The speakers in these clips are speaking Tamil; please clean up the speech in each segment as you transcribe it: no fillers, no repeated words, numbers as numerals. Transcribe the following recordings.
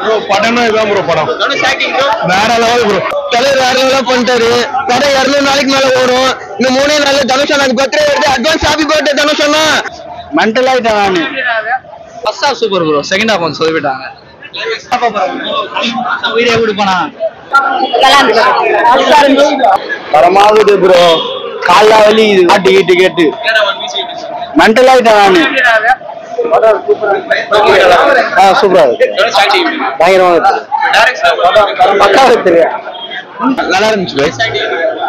ப்ரோ படம்னா இதான் ப்ரோ படம். வேற லெவல் ப்ரோ. தலைவர் வேற லெவலா பண்ணிட்டாரு. படம் 200 நாளைக்கு மேல ஓடும். இன்னும் 3 நாள்ல தனுஷ் அண்ணாக்கு பர்த்டே வருது. அட்வான்ஸ் ஹாப்பி பர்த்டே தனுஷ் அண்ணா. மென்டல் ஆயிட்டேன் நானு. First half super bro. Second half கொஞ்சம் சொல்லிட்டாங்க. உயிரே கொடுப்பானா வரமாகுது ப்ரோ. காலைல வலி இது கேட்டு மென்டல் ஆயிட்டேன் நானு. சூப்பரா இருக்கு. பயங்கரமா இருக்கு. பக்கா இருக்கு. நல்லா இருந்துச்சு.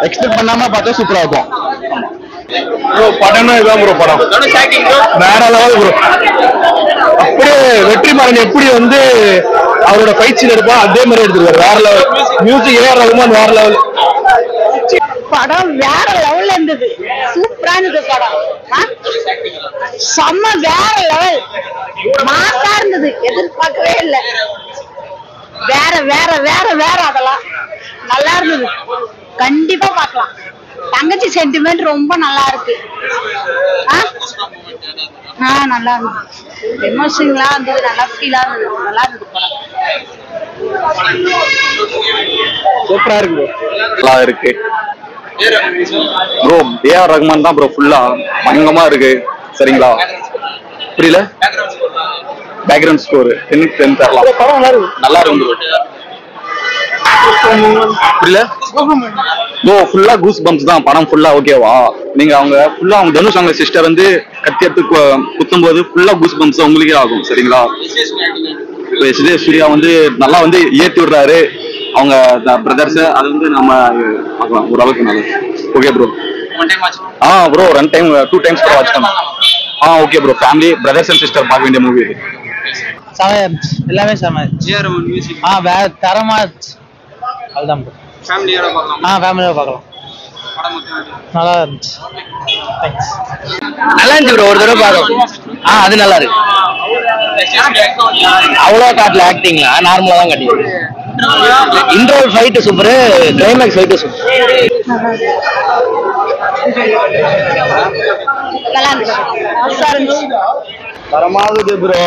எக்ஸ்பெக்ட் பண்ணாம பார்த்தா சூப்பரா இருக்கும் ப்ரோ. படம்னா இதான் ப்ரோ படம். வேற லெவல் ப்ரோ. அப்படியே வெற்றிமாறன் எப்படி வந்து அவரோட ஃபைட் சீன் எடுப்பா அதே மாதிரி எடுத்துருவாரு. வேற லெவல். மியூசிக் ஏஆர் ரகுமான் வேற லெவல். படம் வேற லெவல்ல இருந்தது. சூப்பரா இருந்தது படம். செம்ம வேற லெவல். மாசா இருந்தது. எதிர்பார்க்கவே இல்லை. வேற வேற வேற வேற அதெல்லாம் நல்லா இருந்தது. கண்டிப்பா பார்க்கலாம். தங்கச்சி சென்டிமெண்ட் ரொம்ப நல்லா இருக்கு. நல்லா இருந்தது. எமோஷனலா இருந்தது. நல்லா ஃபீலா இருந்தது. நல்லா இருந்தது படம். சூப்பரா இருக்கு. நல்லா இருக்கு ப்ரோ. ஏஆர் ரகுமான் தான் ப்ரோ. ஃபுல்லா பயங்கரமா இருக்கு. சரிங்களா? புரியல. பேக்ரவுண்ட் ஸ்கோர் 10 தரலாம். நல்லா இருக்கு. புரியல ப்ரோ. ஃபுல்லா கூஸ் பம்ப்ஸ் தான் படம் ஃபுல்லா. ஓகேவா? நீங்க அவங்க ஃபுல்லா அவங்க தனுஷ் அவங்க சிஸ்டர் வந்து கத்தி எடுத்து குத்தும் போது ஃபுல்லா கூஸ் பம்ப்ஸ் உங்களுக்கே ஆகும். சரிங்களா? எஸ்ஜே சூர்யா வந்து நல்லா வந்து ஏற்றி விடுறாரு அவங்க பிரதர்ஸ். அது வந்து நம்ம பார்க்கலாம் ஓரளவுக்கு நல்லா. Okay bro. ப்ரோ 2 டைம்ஸ் கூட வாட்ச் பண்ணலாம். Okay bro. Family brothers and sister பார்க்க வேண்டிய மூவி இது. எல்லாமே செம. வேற தரமா அதுதான் ப்ரோ. ஃபேமிலியோட பார்க்கலாம். ஃபேமிலியோட பார்க்கலாம். நல்லா இருந்துச்சு. நல்லா இருந்துச்சு ப்ரோ. ஒரு தடவை பார்க்கலாம். அது நல்லா இருக்கு. அவ்வளோ காட்டல ஆக்டிங்ல. நார்மலா தான் காட்டிங்க. இன்ட்ரோல் fight super. Climax fight super. வரமாகுது ப்ரோ.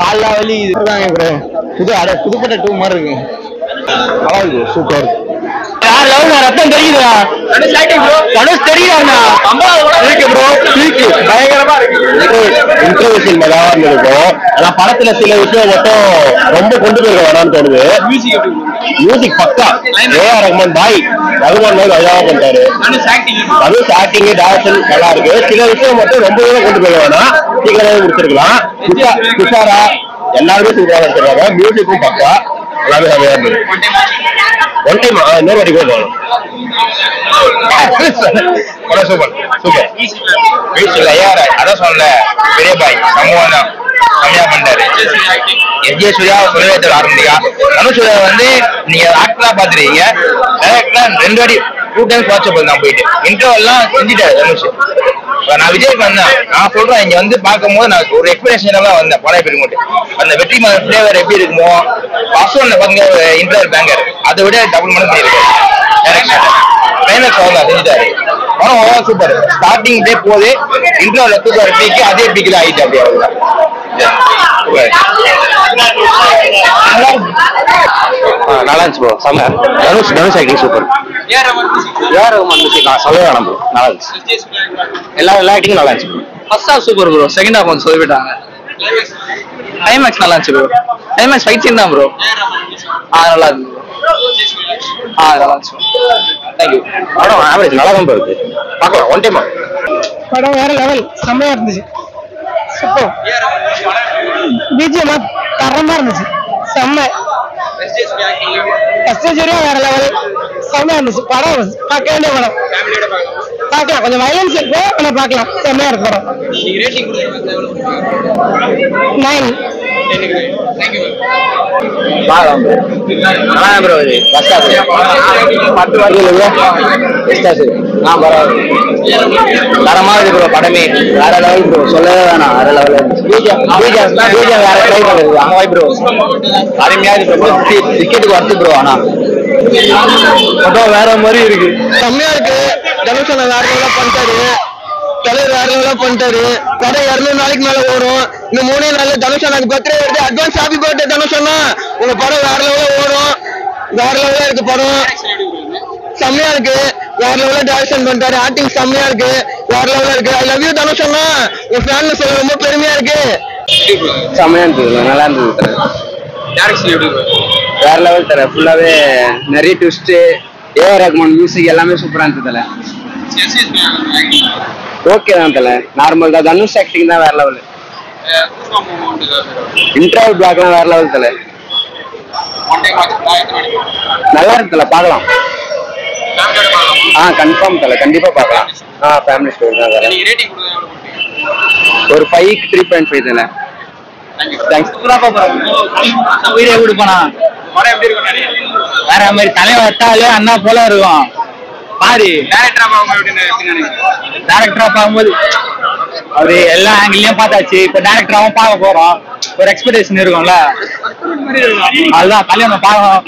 காலைல வலி இதுதாங்க ப்ரோ. புதுப்பட்ட 2 மாதிரி இருக்கு. நல்லா இருக்கு. சூப்பர் இருக்கு. ரத்தம் தெரியுதா? தனுஷ் தெரியுதா? இருக்கு ப்ரோ. பயங்கரமா இருக்கு. இன்ட்ரோவர்ஷன் நல்லா இருக்கும். ஆனா படத்துல சில விஷயம் மட்டும் ரொம்ப கொண்டு போயிருக்க வேணாம்னு தோணுது. மியூசிக் பக்கா. ஏஆர் ரகுமான் பாய் ரகுமான் மாதிரி அழகா பண்ணிட்டாரு. தனுஷ் ஆக்டிங் டைரக்ஷன் நல்லா இருக்கு. சில விஷயம் மட்டும் ரொம்பவே கொண்டு போயிருக்க வேணாம். சீக்கிரமே முடிச்சிருக்கலாம். துஷாரா எல்லாருமே சூப்பரா எடுத்துருக்காங்க. மியூசிக்கும் பக்கா. எல்லாமே செமையா இருந்தது. ஒன் டைம் இன்னொரு வாட்டி கூட போகணும். Super super. ஐயாரு அதான் சொல்ல பெரிய பாய் சமூகம் தான் கம்மியா பண்ணிட்டாரு. எஸ்ஜே சூர்யா சொல்லவே தெரியல. ஆரம்பிக்கா தனுஷ் சூர்யா வந்து நீங்க ஆக்டரா பாத்துருக்கீங்க. டேரக்டரா 2 வாட்டி 2 டைம்ஸ் வாட்ச் பண்ண நான் போயிட்டு இன்டர்வெல்லாம் செஞ்சுட்டாரு தனுஷ். நான் விஜய்க்கு வந்தேன். நான் சொல்றேன் இங்க வந்து பார்க்கும்போது நான் ஒரு எக்ஸ்பெக்டேஷன் தான் வந்தேன். படம் எப்படி இருக்கும் அந்த வெற்றி ஃபிளேவர் எப்படி இருக்குமோ ஃபர்ஸ்ட் ஒன்ல பாத்தீங்க இன்டர்வல் பேங்கர் அதை விட டபுள் மடங்கு பண்ணிருக்கேன். கிளைமேக்ஸ் அவங்க செஞ்சுட்டாரு. படம் சூப்பர். ஸ்டார்டிங் டே போது இன்டர்வல் தூக்காரு பீக்கு அதே பீக்கில் ஆயிட்டு அப்படி அவ்வளவுதான். நல்லா இருந்துச்சு ப்ரோ. செம்ம. Dhanush acting super. AR Rahman music சொல்லவே வேணாம் ப்ரோ. நல்லா இருந்துச்சு. எல்லா ஆக்டிங்கும் நல்லா இருந்துச்சு. First half super bro. Second half கொஞ்சம் சொல்லிட்டாங்க. கிளைமேக்ஸ் நல்லா இருந்துச்சு ப்ரோ. கிளைமேக்ஸ் ஃபைட் சீன் தான் ப்ரோ. நல்லா இருந்துச்சு. நல்லா இருந்துச்சு. தேங்க்யூ. படம் ஆவரேஜ் நல்லா தான் இருக்கு. பார்க்கலாம் ஒன் டைம். படம் வேற லெவல். செம்மையா இருந்துச்சு. சூப்பர். பிஜிஎம் தரமா இருந்துச்சு. செம்ம. எஸ்ஜே வேற லெவல். செம்மையா இருந்துச்சு. படம் பார்க்க வேண்டிய படம். பார்க்கலாம். கொஞ்சம் வயலன்ஸ் இருக்கு. ஆனா பார்க்கலாம். செம்மையா இருக்கு படம். 9. ப்ரோ இது ஃபர்ஸ்ட் ஹாஃப் 10 வாட்டி தரமா இருக்கு ப்ரோ. படமே வேற லெவல் ப்ரோ. சொல்லவே வேணாம். வேற லெவல் வேற ட்ரை பண்ணுது. அம்மாய் ப்ரோ அருமையா இருக்கு ப்ரோ. டிக்கெட்டுக்கு வருது ப்ரோ. ஆனா படம் வேற மாதிரி இருக்கு. செம்மையா இருக்கு. தனுஷ் வேற லெவலா பண்ணிட்டாரு. தலைவர் வேற லெவலா பண்ணிட்டாரு. படம் 200 நாளைக்கு மேல ஓடும். இந்த 3 நாள்ல தனுஷ் அண்ணாக்கு பர்த்டே வருது. அட்வான்ஸ் ஹாப்பி பர்த்டே தனுஷ் அண்ணா. உங்க படம் வேற லெவலா ஓடும். வேற லெவலா இருக்கு படம். செம்மையா இருக்கு. வேற லெவலா டைரக்ஷன் பண்ணிட்டாரு. ஆக்டிங் செம்மையா இருக்கு. வேற லெவலா இருக்கு. ஐ லவ் யூ தனுஷ் அண்ணா. உங்க ஃபேன்ல சொல்ல ரொம்ப பெருமையா இருக்கு. செம்மையா இருந்தது. நல்லா இருந்தது. வேற லெவல் தர. ஃபுல்லாவே நிறைய ட்விஸ்ட். ஏஆர் ரஹ்மான் மியூசிக் எல்லாமே சூப்பரா இருந்தது தல. ஓகே தான் தல. நார்மல் தான். தனுஷ் ஆக்டிங் தான் வேற லெவல். இன்டர்வல் பிளாக்லாம் வேற லெவல் தல. நல்லா இருக்கு தல. பார்க்கலாம். கன்ஃபார்ம் தல. கண்டிப்பா பார்க்கலாம். ஃபேமிலி ஸ்டோரி தான் தல. ஒரு 5க்கு 3.5 தல. உயிரை கொடுப்பானா வேற மாதிரி தலையை வட்டாலே அண்ணா போல இருக்கும். பாரு டைரக்டரா பார்க்கும்போது அவரு எல்லா ஆங்கிலையும் பார்த்தாச்சு. இப்ப டைரக்டராவும் பார்க்க போறோம். ஒரு எக்ஸ்பெக்டேஷன் இருக்கும்ல, அதுதான் தலையை நம்ம பார்க்கணும்.